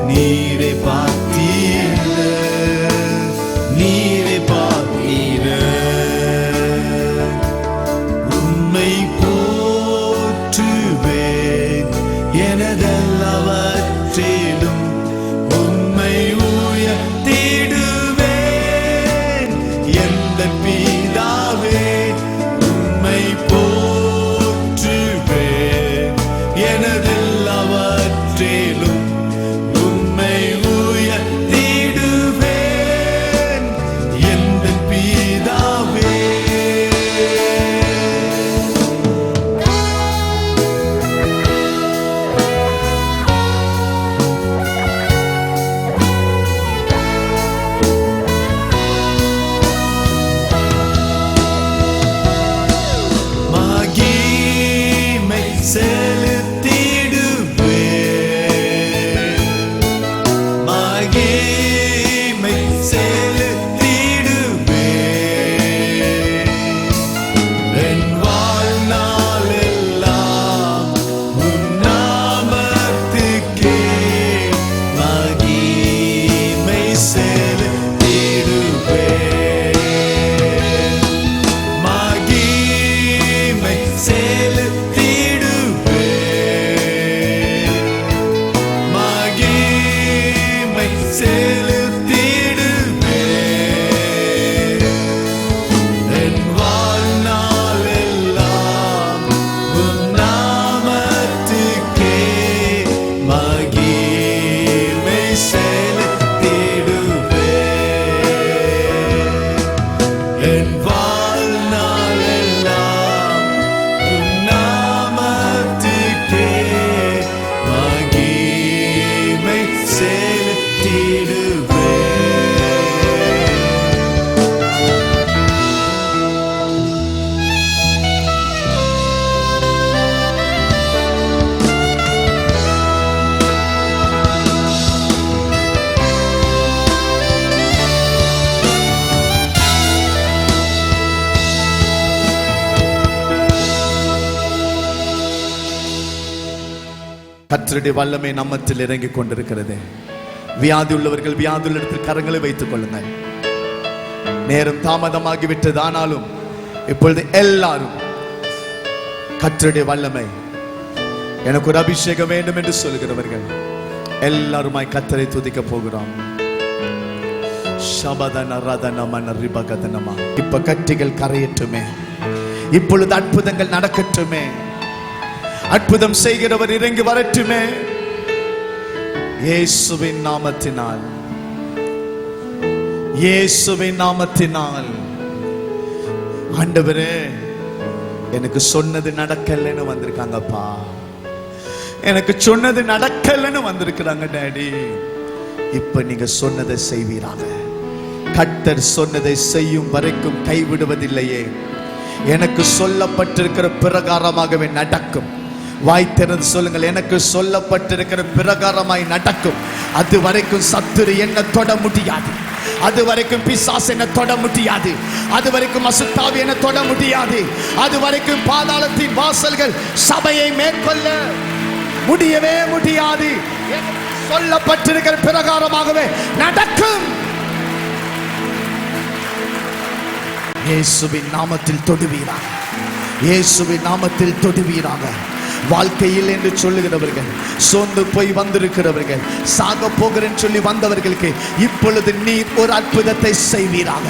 நீரை பார்த்தீர, நீரை பார்த்தீர. உம்மை போற்றுவேன் எனதெல்லாவற்றிலும், உம்மை உயர்த்திடுவேன் எந்த பிதாவே. உம்மை போற்றுவேன் எனதெல்லாவற்றிலும், உம்மை உயர்த்திடுவேன் எந்த பிதாவே. மகிமை செலுத்திடுவேன், மகிமை செலுத்திடுவேன். என் வாழ்நாளெல்லாம் உம் நாமத்துக்கே மகிமை செலுத்திடுவேன், மகிமை செலுத்திடுவேன், மகிமை செலுத்திடுவேன். என் வாழ்நாளெல்லாம் உம் நாமத்துக்கே மகிமை செலுத்திடுவேன். என் வாழ்நாளெல்லாம் உம் நாமத்துக்கே மகிமை செலுத்திடுவேன். கர்த்தருடைய வல்லமை நம்மத்தில் இறங்கிக் கொண்டிருக்கிறது. வியாதி உள்ளவர்கள் வியாதி உள்ள இடத்தில் கரங்களை வைத்துக் கொள்ளுங்கள். நேரம் தாமதமாகிவிட்டது, ஆனாலும் இப்பொழுது எல்லாரும் கர்த்தருடைய வல்லமை, எனக்கு ஒரு அபிஷேகம் வேண்டும் என்று சொல்கிறவர்கள் எல்லாருமாய் கர்த்தரை துதிக்க போகிறோம். இப்ப கட்டிகள் கரையட்டுமே, இப்பொழுது அற்புதங்கள் நடக்கட்டுமே, அற்புதம் செய்கிறவர் இறங்கி வரட்டுமே. இயேசுவின் நாமத்தினால், இயேசுவின் நாமத்தினால். ஆண்டவரே, எனக்கு சொன்னது நடக்கலன்னு வந்திருக்காங்கப்பா, எனக்கு சொன்னது நடக்கலன்னு வந்திருக்கிறாங்க டாடி. இப்ப நீங்க சொன்னதை செய்வீராக. கர்த்தர் சொன்னதை செய்யும் வரைக்கும் கைவிடுவதில்லையே. எனக்கு சொல்லப்பட்டிருக்கிற பிரகாரமாகவே நடக்கும். வாய் திறந்து சொல்லுங்கள், எனக்கு சொல்லப்பட்டிருக்கிற பிரகாரமாய் நடக்கும். அது வரைக்கும் சத்துரு என்ன தொட முடியாது, அது வரைக்கும் பிசாசு என்ன தொட முடியாது, அது வரைக்கும் அசுத்தாவி என்ன தொட முடியாது, அது வரைக்கும் பாதாளத்தின் வாசல்கள் சபையை மேற்கொள்ள முடியவே முடியாது. சொல்லப்பட்டிருக்கிற பிரகாரமாகவே நடக்கும். இயேசுவின் நாமத்தில் தொடுவீராக, இயேசுவின் நாமத்தில் தொடுவீராக. வாழ்க்கையில் என்று சொல்லுகிறவர்கள், சோர்ந்து போய் வந்திருக்கிறவர்கள், சாக போகிறேன்னு சொல்லி வந்தவர்களுக்கு இப்பொழுது நீர் ஒரு அற்புதத்தை செய்வீராக.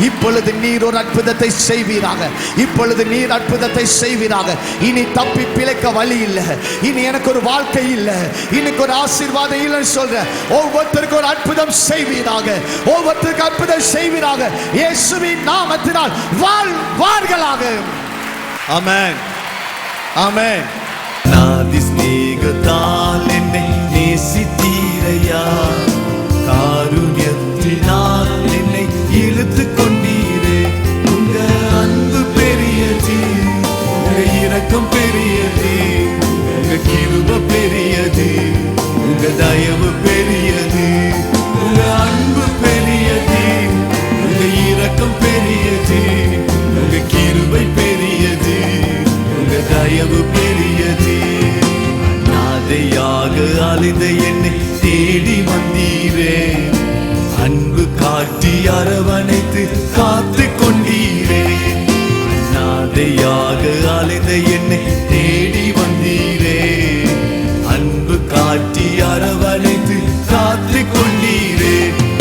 இப்பொழுது நீர் ஒரு அற்புதத்தை செய்வீராக. இப்பொழுது நீர் அற்புதத்தை செய்வீராக. இனி தப்பி பிழைக்க வழி இல்லை, இனி எனக்கு ஒரு வாழ்க்கை இல்லை, இன்னைக்கு ஒரு ஆசீர்வாதம் இல்லைன்னு சொல்ற ஒவ்வொருத்தருக்கும் ஒரு அற்புதம் செய்வீராக, ஒவ்வொருத்தருக்கு அற்புதம் செய்வீராக. இயேசுவின் நாமத்தினால் வாழ்வார்களாக. ஆமென், ஆமென். நாதி ஸ்நேகத்தால் என்னை நேசித்தீரையா, காருண்யத்தினால் என்னை இழுத்து கொண்டீரே. உங்க அன்பு பெரியது, உங்க இரக்கம் பெரியது, உங்க கிருபை பெரியது, உங்க தயவு பெரியது, உங்க அன்பு பெரியது, உங்க இரக்கம் பெரியது, உங்க கிருபை பெரியது, உங்க தயவு பெரியது. அநாதையாக அலைந்த என்னை வந்தீரே. அன்பு காட்டி அரவணைத்து காத்து கொண்டீரே. அநாதையாக அலைந்த என்னை தேடி வந்தீரே. அன்பு காட்டி அரவணைத்து காத்து கொண்டீரே.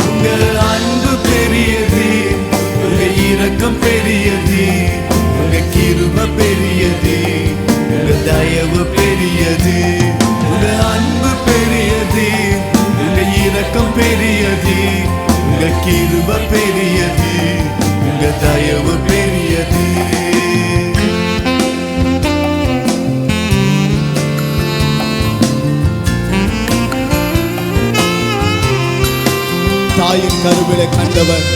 உங்க அன்பு பெரியது, உங்க இரக்கம் பெரியது, உங்க கிருபை பெரியது, உங்க தயவு பெரியது. உங்க அன்பு பெரியது, உங்க இரக்கம் பெரியது, உங்க கிருபை பெரியது, உங்க தயவு பெரியது. தாயின் கருவிலை கண்டவர்